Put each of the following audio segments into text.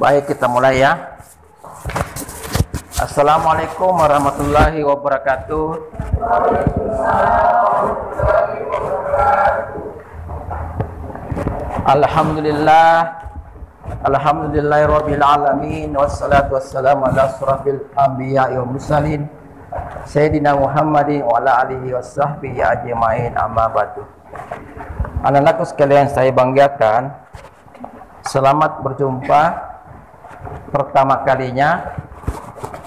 Baik, kita mulai ya. Assalamualaikum warahmatullahi wabarakatuh. Alhamdulillahirabbil alamin wassalatu wassalamu ala asrofil anbiya'i wal mursalin Sayyidina Muhammadin wa ala alihi washabbihi ajmain, amma ba'du. Anak-anakku sekalian saya banggakan, selamat berjumpa pertama kalinya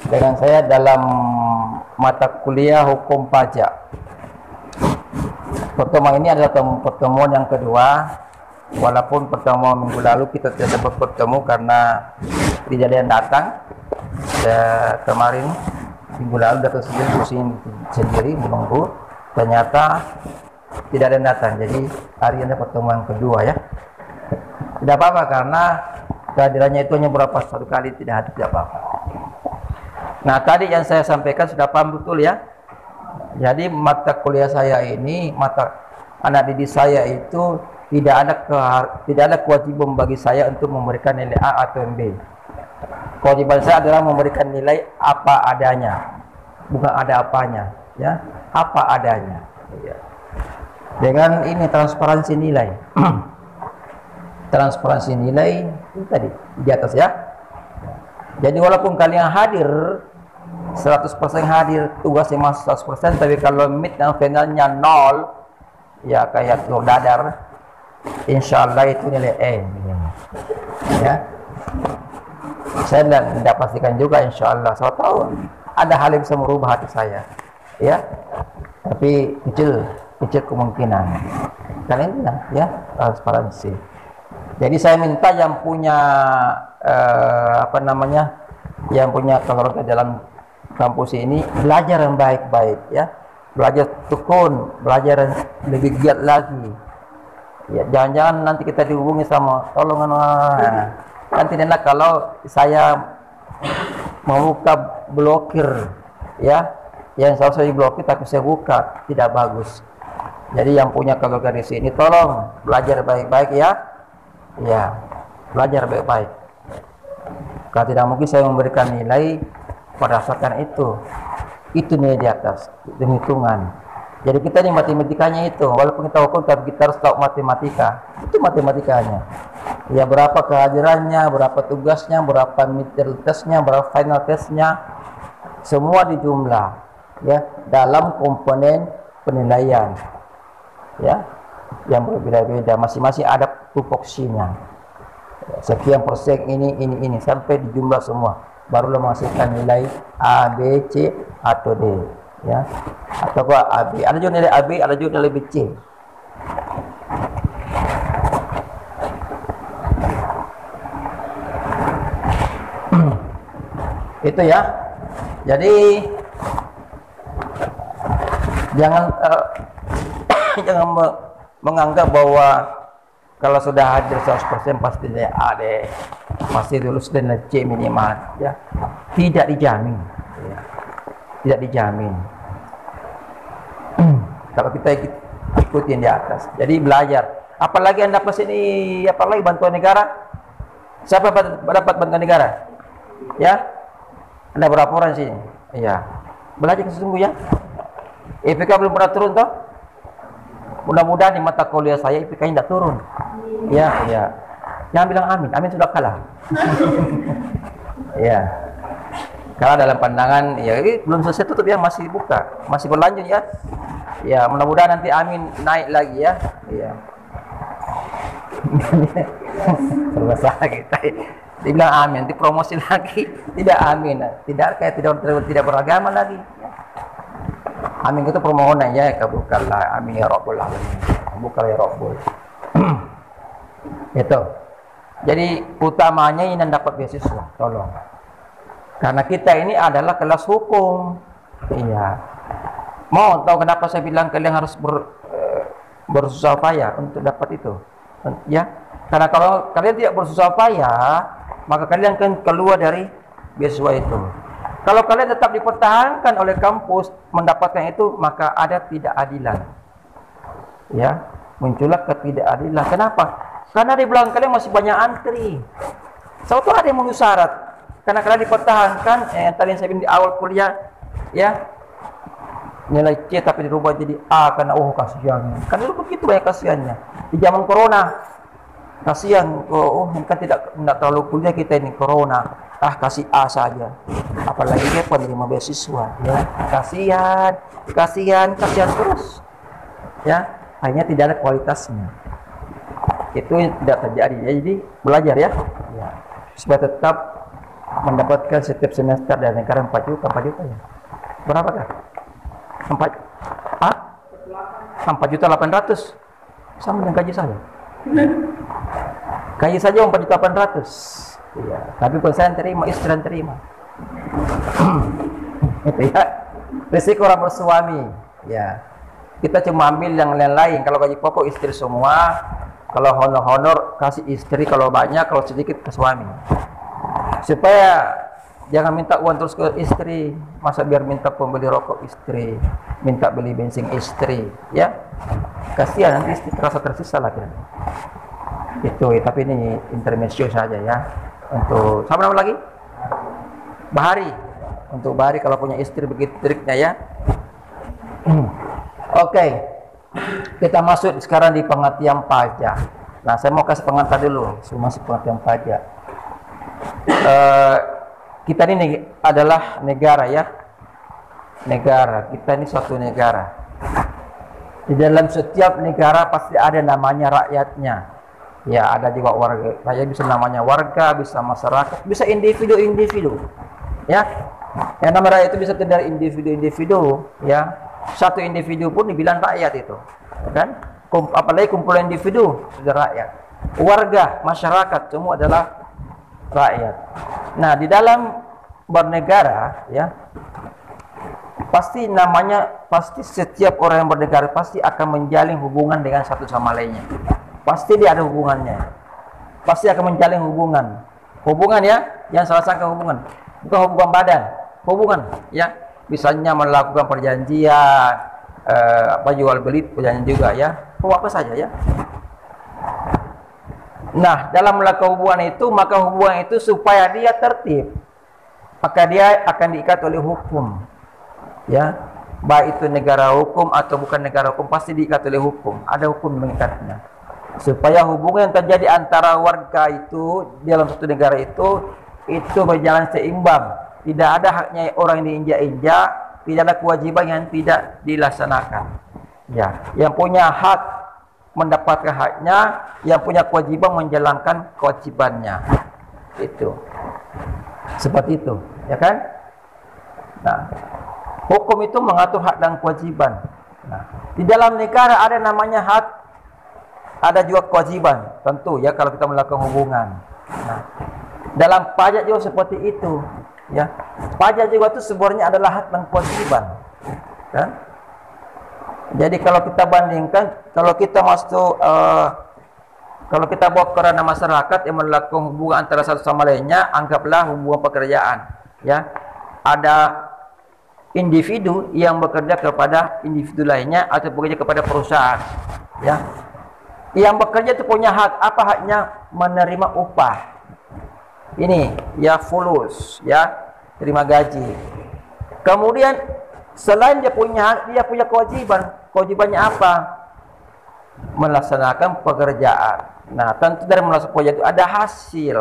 dengan saya dalam mata kuliah hukum pajak. Pertemuan ini adalah pertemuan yang kedua, walaupun pertemuan minggu lalu kita tidak sempat bertemu karena tidak ada yang datang. Kemarin minggu lalu datang sendiri menunggu, ternyata tidak ada yang datang. Jadi hari ini pertemuan kedua ya. Tidak apa-apa karena kehadirannya itu hanya berapa satu kali, tidak hadir, tidak apa-apa. Nah, tadi yang saya sampaikan sudah paham betul ya. Jadi mata kuliah saya ini, mata anak didik saya itu tidak ada kewajiban bagi saya untuk memberikan nilai A atau B. Kewajiban saya adalah memberikan nilai apa adanya, bukan ada apanya, ya, apa adanya. Ya. Dengan ini transparansi nilai. Transparansi nilai ini tadi di atas ya. Jadi walaupun kalian hadir 100% hadir, tugasnya masuk 100%, tapi kalau mid dan finalnya 0 ya kayak telur dadar, insyaallah itu nilai E ya. Saya tidak pastikan juga, insyaallah saya tahu ada hal yang bisa merubah hati saya ya, tapi kecil kemungkinan. Kalian ya transparansi. Jadi saya minta yang punya yang punya keluarga dalam kampus ini belajar yang baik-baik ya, belajar tekun, belajar yang lebih giat lagi ya. Jangan-jangan nanti kita dihubungi sama tolong kan tidak enak kalau saya membuka blokir ya, yang saya blokir tapi saya buka, tidak bagus. Jadi yang punya keluarga di sini tolong belajar baik-baik ya. Ya, belajar baik-baik. Kalau tidak mungkin saya memberikan nilai berdasarkan itu nilai di atas, itu hitungan. Jadi kita ini matematikanya itu, walaupun kita hukum tapi kita harus tahu matematika, itu matematikanya. Ya, berapa kehadirannya, berapa tugasnya, berapa midterm testnya, berapa final testnya, semua dijumlah ya dalam komponen penilaian ya, yang berbeda-beda, masing-masing ada tupoksinya. Sekian persen ini sampai dijumlah semua, barulah menghasilkan nilai A, B, C atau D ya. Atau A, B. Ada juga nilai A, B, ada juga nilai B, C. Itu ya. Jadi jangan menganggap bahwa kalau sudah hadir 100% pasti nilai A deh, pasti lulus dan nilai C minimal ya. Tidak dijamin ya. Tidak dijamin. Kalau kita ikutin di atas. Jadi belajar. Apalagi Anda dapat sini, apalagi bantuan negara. Siapa dapat bantuan negara? Ya. Anda berapa orang sini? Iya. Belajar sesungguhnya. IPK belum pernah turun toh? Mudah-mudahan di mata kuliah saya IPK-nya tidak turun. Ya. Jangan bilang amin. Amin sudah kalah. Ya. Kalau dalam pandangan ya ini belum selesai tutup ya, masih buka, masih berlanjut ya. Ya, mudah-mudahan nanti amin naik lagi ya. Iya. Selesai kita. Dibilang amin, nanti promosi lagi. Tidak amin. Tidak beragama lagi. Amin itu permohonan ya, kabulkanlah, amin ya rabbul alamin, kabulkanlah ya rabbul. Itu. Jadi utamanya ini dapat beasiswa, tolong. Karena kita ini adalah kelas hukum. Iya. Mau tahu kenapa saya bilang kalian harus bersusah payah untuk dapat itu? Ya. Karena kalau kalian tidak bersusah payah, maka kalian akan keluar dari beasiswa itu. Kalau kalian tetap dipertahankan oleh kampus mendapatkan itu, maka ada ketidakadilan. Ya, muncullah ketidakadilan. Kenapa? Karena di belakang kalian masih banyak antri. Suatu ada yang memenuhi syarat. Karena kalau dipertahankan, yang tadi saya bilang di awal kuliah, ya nilai C tapi dirubah jadi A karena kasihan. Kan dulu begitu banyak kasihannya. Di zaman corona, kasihan. Kan tidak terlalu kuliah kita ini corona. Kasih A saja. Apalagi dia penerima beasiswa, ya. Kasihan terus. Ya, akhirnya tidak ada kualitasnya. Itu tidak terjadi. Jadi belajar ya. Supaya tetap mendapatkan setiap semester dari negara 4 juta ya. Berapakah? 4.800.000 sama dengan gaji saya. Gaji saja 4.800.000. Ya, tapi pun saya terima, istri yang terima. Itu ya. Risiko orang bersuami. Ya. Kita cuma ambil yang lain. Kalau gaji pokok istri semua. Kalau honor kasih istri, kalau banyak, kalau sedikit ke suami. Supaya jangan minta uang terus ke istri. Masa biar minta pembeli rokok istri, minta beli bensin istri, ya. Kasihan nanti istri terasa tersisa lagi. Itu, tapi ini intermezzo saja ya. Untuk siapa nama lagi? Bahari. Untuk Bahari kalau punya istri begitu triknya ya. Oke. Kita masuk sekarang di pengertian pajak. Nah, saya mau kasih pengantar dulu. Saya masuk pengertian pajak. Kita ini adalah negara ya. Negara. Kita ini suatu negara. Di dalam setiap negara pasti ada namanya rakyatnya. Ya, ada juga warga. Rakyat bisa namanya warga, bisa masyarakat, bisa individu-individu. Ya. Yang namanya rakyat itu bisa terdiri individu-individu, ya. Satu individu pun dibilang rakyat itu. Kan? Apalagi kumpulan individu sudah rakyat. Warga, masyarakat semua adalah rakyat. Nah, di dalam bernegara, ya. Pasti setiap orang yang bernegara pasti akan menjalin hubungan dengan satu sama lainnya. Pasti dia ada hubungannya. Pasti akan menjalin hubungan. Hubungan ya, yang salah sangka hubungan. Bukan hubungan badan, hubungan ya. Misalnya melakukan perjanjian, jual beli perjanjian juga ya. Apa saja ya. Nah, dalam melakukan hubungan itu, maka hubungan itu supaya dia tertib, maka dia akan diikat oleh hukum. Ya, baik itu negara hukum atau bukan negara hukum, pasti diikat oleh hukum. Ada hukum mengikatnya. Supaya hubungan yang terjadi antara warga itu dalam satu negara itu berjalan seimbang. Tidak ada haknya orang yang diinjak-injak, tidak ada kewajiban yang tidak dilaksanakan. Ya, yang punya hak mendapatkan haknya, yang punya kewajiban menjalankan kewajibannya. Itu. Seperti itu, ya kan? Nah, hukum itu mengatur hak dan kewajiban. Nah, di dalam negara ada namanya hak, ada juga kewajiban, tentu ya kalau kita melakukan hubungan. Nah, dalam pajak juga seperti itu, ya. Pajak juga itu sebenarnya adalah hak dan kewajiban, kan? Jadi kalau kita bandingkan, kalau kita masuk, kalau kita bawa ke ranah masyarakat yang melakukan hubungan antara satu sama lainnya, anggaplah hubungan pekerjaan, ya. Ada individu yang bekerja kepada individu lainnya atau bekerja kepada perusahaan, ya. Yang bekerja itu punya hak. Apa haknya? Menerima upah. Ini ya, fulus, ya, terima gaji. Kemudian selain dia punya hak, dia punya kewajiban. Kewajibannya apa? Melaksanakan pekerjaan. Nah, tentu dari melaksanakan pekerjaan itu ada hasil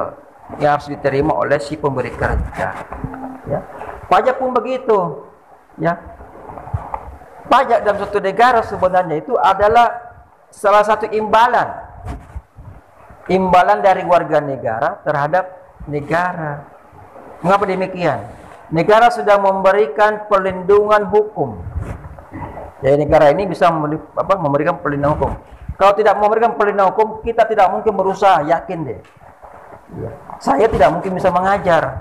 yang harus diterima oleh si pemberi kerja. Ya. Pajak pun begitu. Ya. Pajak dalam suatu negara sebenarnya itu adalah salah satu imbalan dari warga negara terhadap negara. Mengapa demikian? Negara sudah memberikan perlindungan hukum. Jadi negara ini bisa memberikan perlindungan hukum. Kalau tidak memberikan perlindungan hukum, kita tidak mungkin berusaha, yakin deh. Ya. Saya tidak mungkin bisa mengajar.